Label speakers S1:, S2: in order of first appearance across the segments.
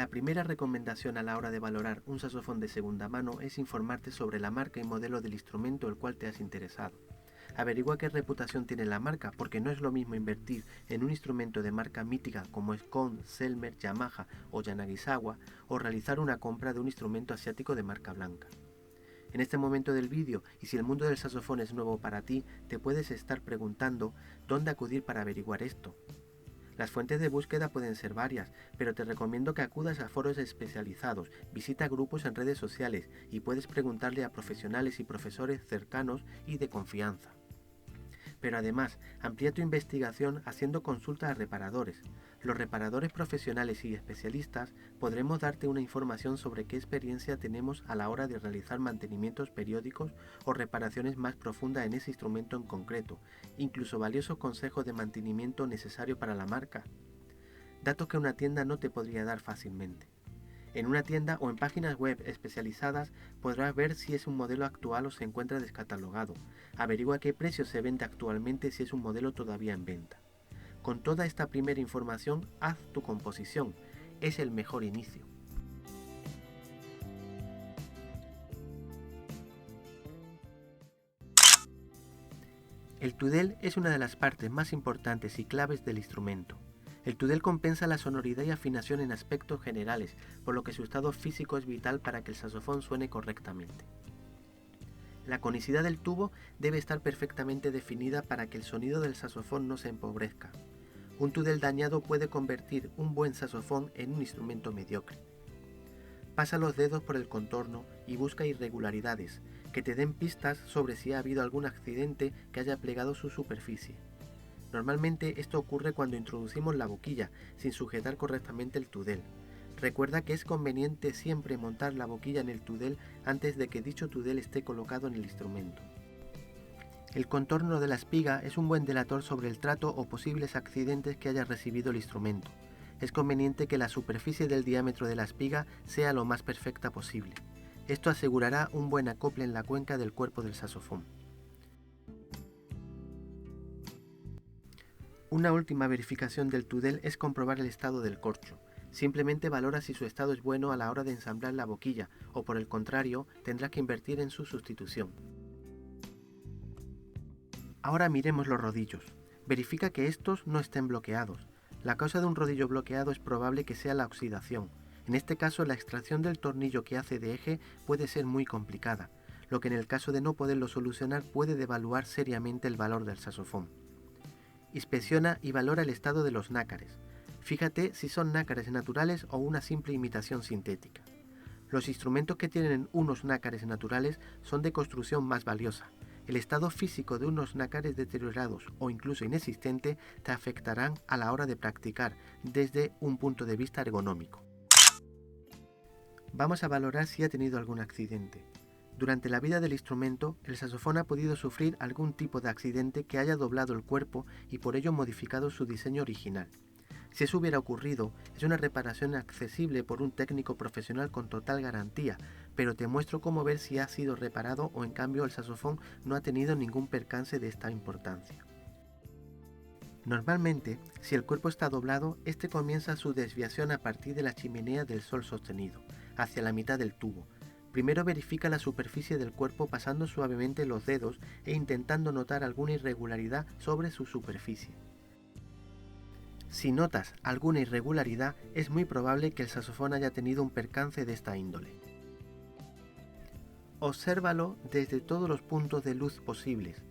S1: primera recomendación a la hora de valorar un saxofón de segunda mano es informarte sobre la marca y modelo del instrumento el cual te has interesado. Averigua qué reputación tiene la marca, porque no es lo mismo invertir en un instrumento de marca mítica como es Kohn, Selmer, Yamaha o Yanagisawa, o realizar una compra de un instrumento asiático de marca blanca. En este momento del vídeo, y si el mundo del saxofón es nuevo para ti, te puedes estar preguntando dónde acudir para averiguar esto. Las fuentes de búsqueda pueden ser varias, pero te recomiendo que acudas a foros especializados, visita grupos en redes sociales y puedes preguntarle a profesionales y profesores cercanos y de confianza. Pero además, amplía tu investigación haciendo consultas a reparadores. Los reparadores profesionales y especialistas podremos darte una información sobre qué experiencia tenemos a la hora de realizar mantenimientos periódicos o reparaciones más profundas en ese instrumento en concreto, incluso valiosos consejos de mantenimiento necesario para la marca. Datos que una tienda no te podría dar fácilmente. En una tienda o en páginas web especializadas podrás ver si es un modelo actual o se encuentra descatalogado. Averigua qué precio se vende actualmente si es un modelo todavía en venta. Con toda esta primera información, haz tu composición. Es el mejor inicio. El tudel es una de las partes más importantes y claves del instrumento. El tudel compensa la sonoridad y afinación en aspectos generales, por lo que su estado físico es vital para que el saxofón suene correctamente. La conicidad del tubo debe estar perfectamente definida para que el sonido del saxofón no se empobrezca. Un tudel dañado puede convertir un buen saxofón en un instrumento mediocre. Pasa los dedos por el contorno y busca irregularidades, que te den pistas sobre si ha habido algún accidente que haya plegado su superficie. Normalmente esto ocurre cuando introducimos la boquilla sin sujetar correctamente el tudel. Recuerda que es conveniente siempre montar la boquilla en el tudel antes de que dicho tudel esté colocado en el instrumento. El contorno de la espiga es un buen delator sobre el trato o posibles accidentes que haya recibido el instrumento. Es conveniente que la superficie del diámetro de la espiga sea lo más perfecta posible. Esto asegurará un buen acople en la cuenca del cuerpo del saxofón. Una última verificación del tudel es comprobar el estado del corcho. Simplemente valora si su estado es bueno a la hora de ensamblar la boquilla, o por el contrario, tendrás que invertir en su sustitución. Ahora miremos los rodillos. Verifica que estos no estén bloqueados. La causa de un rodillo bloqueado es probable que sea la oxidación. En este caso, la extracción del tornillo que hace de eje puede ser muy complicada, lo que en el caso de no poderlo solucionar puede devaluar seriamente el valor del saxofón. Inspecciona y valora el estado de los nácares. Fíjate si son nácares naturales o una simple imitación sintética. Los instrumentos que tienen unos nácares naturales son de construcción más valiosa. El estado físico de unos nácares deteriorados o incluso inexistente te afectarán a la hora de practicar desde un punto de vista ergonómico. Vamos a valorar si ha tenido algún accidente. Durante la vida del instrumento, el saxofón ha podido sufrir algún tipo de accidente que haya doblado el cuerpo y por ello modificado su diseño original. Si eso hubiera ocurrido, es una reparación accesible por un técnico profesional con total garantía, pero te muestro cómo ver si ha sido reparado o en cambio el saxofón no ha tenido ningún percance de esta importancia. Normalmente, si el cuerpo está doblado, este comienza su desviación a partir de la chimenea del sol sostenido, hacia la mitad del tubo. Primero verifica la superficie del cuerpo pasando suavemente los dedos e intentando notar alguna irregularidad sobre su superficie. Si notas alguna irregularidad, es muy probable que el saxofón haya tenido un percance de esta índole. Obsérvalo desde todos los puntos de luz posibles.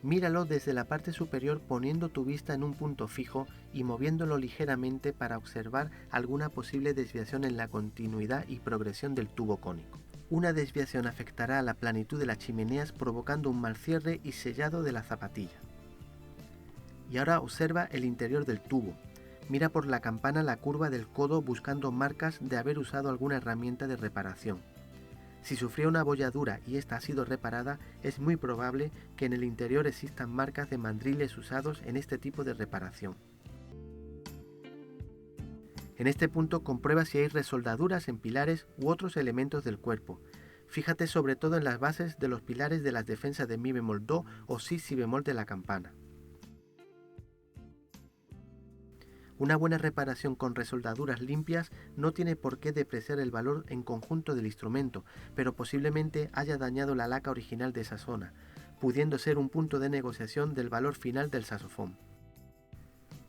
S1: Míralo desde la parte superior poniendo tu vista en un punto fijo y moviéndolo ligeramente para observar alguna posible desviación en la continuidad y progresión del tubo cónico. Una desviación afectará a la planitud de las chimeneas provocando un mal cierre y sellado de la zapatilla. Y ahora observa el interior del tubo. Mira por la campana la curva del codo buscando marcas de haber usado alguna herramienta de reparación. Si sufrió una abolladura y esta ha sido reparada, es muy probable que en el interior existan marcas de mandriles usados en este tipo de reparación. En este punto comprueba si hay resoldaduras en pilares u otros elementos del cuerpo. Fíjate sobre todo en las bases de los pilares de las defensas de mi bemol do o si bemol de la campana. Una buena reparación con resoldaduras limpias no tiene por qué depreciar el valor en conjunto del instrumento, pero posiblemente haya dañado la laca original de esa zona, pudiendo ser un punto de negociación del valor final del saxofón.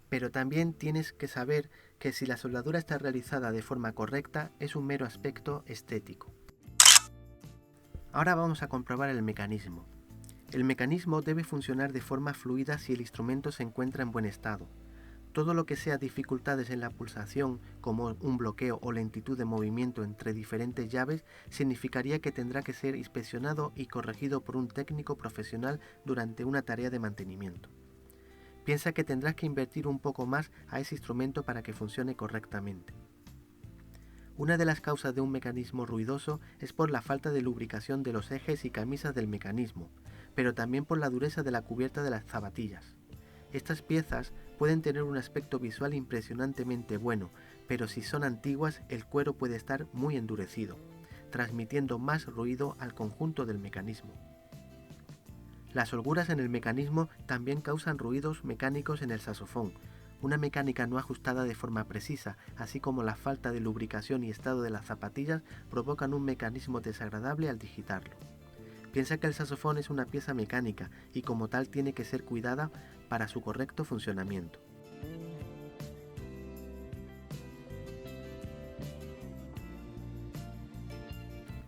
S1: Pero también tienes que saber que si la soldadura está realizada de forma correcta, es un mero aspecto estético. Ahora vamos a comprobar el mecanismo. El mecanismo debe funcionar de forma fluida si el instrumento se encuentra en buen estado. Todo lo que sea dificultades en la pulsación, como un bloqueo o lentitud de movimiento entre diferentes llaves, significaría que tendrá que ser inspeccionado y corregido por un técnico profesional durante una tarea de mantenimiento. Piensa que tendrás que invertir un poco más a ese instrumento para que funcione correctamente. Una de las causas de un mecanismo ruidoso es por la falta de lubricación de los ejes y camisas del mecanismo, pero también por la dureza de la cubierta de las zapatillas. Estas piezas pueden tener un aspecto visual impresionantemente bueno, pero si son antiguas el cuero puede estar muy endurecido, transmitiendo más ruido al conjunto del mecanismo. Las holguras en el mecanismo también causan ruidos mecánicos en el saxofón. Una mecánica no ajustada de forma precisa, así como la falta de lubricación y estado de las zapatillas, provocan un mecanismo desagradable al digitarlo. Piensa que el saxofón es una pieza mecánica y como tal tiene que ser cuidada para su correcto funcionamiento.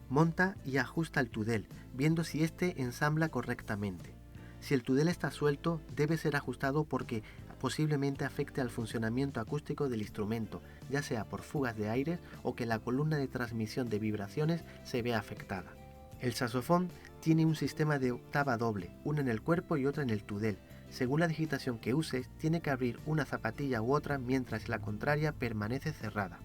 S1: Monta y ajusta el tudel, viendo si éste ensambla correctamente. Si el tudel está suelto, debe ser ajustado porque posiblemente afecte al funcionamiento acústico del instrumento, ya sea por fugas de aire o que la columna de transmisión de vibraciones se vea afectada. El saxofón tiene un sistema de octava doble, una en el cuerpo y otra en el tudel. Según la digitación que uses, tiene que abrir una zapatilla u otra mientras la contraria permanece cerrada.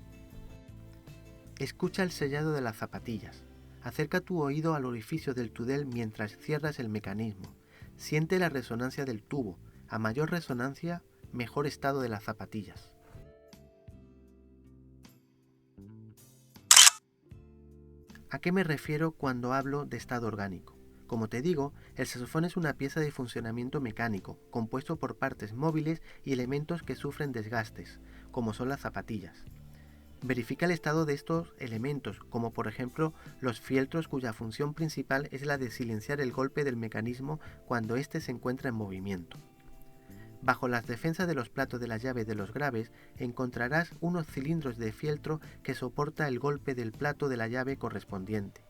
S1: Escucha el sellado de las zapatillas. Acerca tu oído al orificio del tudel mientras cierras el mecanismo. Siente la resonancia del tubo. A mayor resonancia, mejor estado de las zapatillas. ¿A qué me refiero cuando hablo de estado orgánico? Como te digo, el saxofón es una pieza de funcionamiento mecánico, compuesto por partes móviles y elementos que sufren desgastes, como son las zapatillas. Verifica el estado de estos elementos, como por ejemplo los fieltros cuya función principal es la de silenciar el golpe del mecanismo cuando éste se encuentra en movimiento. Bajo las defensas de los platos de la llave de los graves encontrarás unos cilindros de fieltro que soporta el golpe del plato de la llave correspondiente.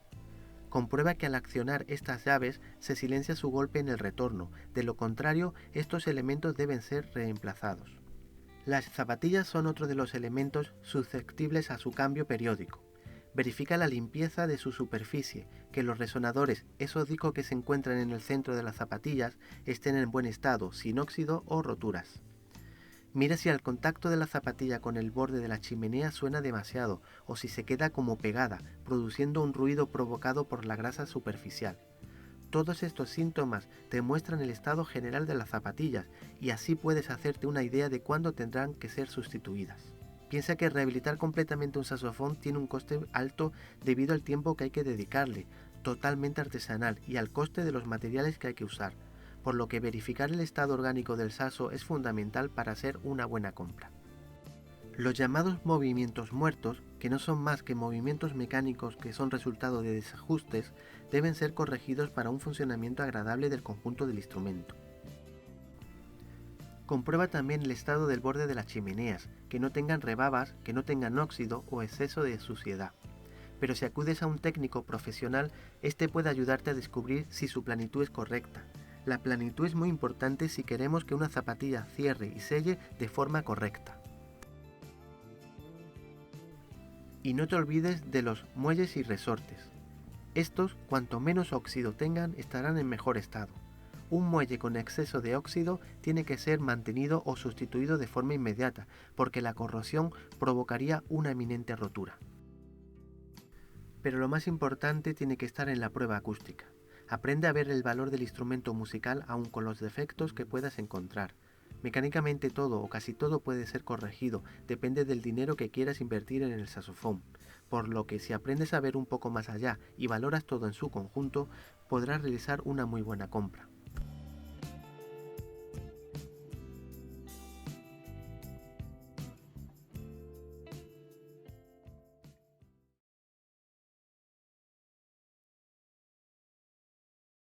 S1: Comprueba que al accionar estas llaves se silencia su golpe en el retorno, de lo contrario estos elementos deben ser reemplazados. Las zapatillas son otro de los elementos susceptibles a su cambio periódico. Verifica la limpieza de su superficie, que los resonadores, esos discos que se encuentran en el centro de las zapatillas, estén en buen estado, sin óxido o roturas. Mira si al contacto de la zapatilla con el borde de la chimenea suena demasiado o si se queda como pegada, produciendo un ruido provocado por la grasa superficial. Todos estos síntomas te muestran el estado general de las zapatillas y así puedes hacerte una idea de cuándo tendrán que ser sustituidas. Piensa que rehabilitar completamente un saxofón tiene un coste alto debido al tiempo que hay que dedicarle, totalmente artesanal, y al coste de los materiales que hay que usar, por lo que verificar el estado orgánico del saxo es fundamental para hacer una buena compra. Los llamados movimientos muertos, que no son más que movimientos mecánicos que son resultado de desajustes, deben ser corregidos para un funcionamiento agradable del conjunto del instrumento. Comprueba también el estado del borde de las chimeneas, que no tengan rebabas, que no tengan óxido o exceso de suciedad. Pero si acudes a un técnico profesional, este puede ayudarte a descubrir si su planitud es correcta. La planitud es muy importante si queremos que una zapatilla cierre y selle de forma correcta. Y no te olvides de los muelles y resortes. Estos, cuanto menos óxido tengan, estarán en mejor estado. Un muelle con exceso de óxido tiene que ser mantenido o sustituido de forma inmediata, porque la corrosión provocaría una eminente rotura. Pero lo más importante tiene que estar en la prueba acústica. Aprende a ver el valor del instrumento musical aun con los defectos que puedas encontrar. Mecánicamente todo o casi todo puede ser corregido, depende del dinero que quieras invertir en el saxofón, por lo que si aprendes a ver un poco más allá y valoras todo en su conjunto, podrás realizar una muy buena compra.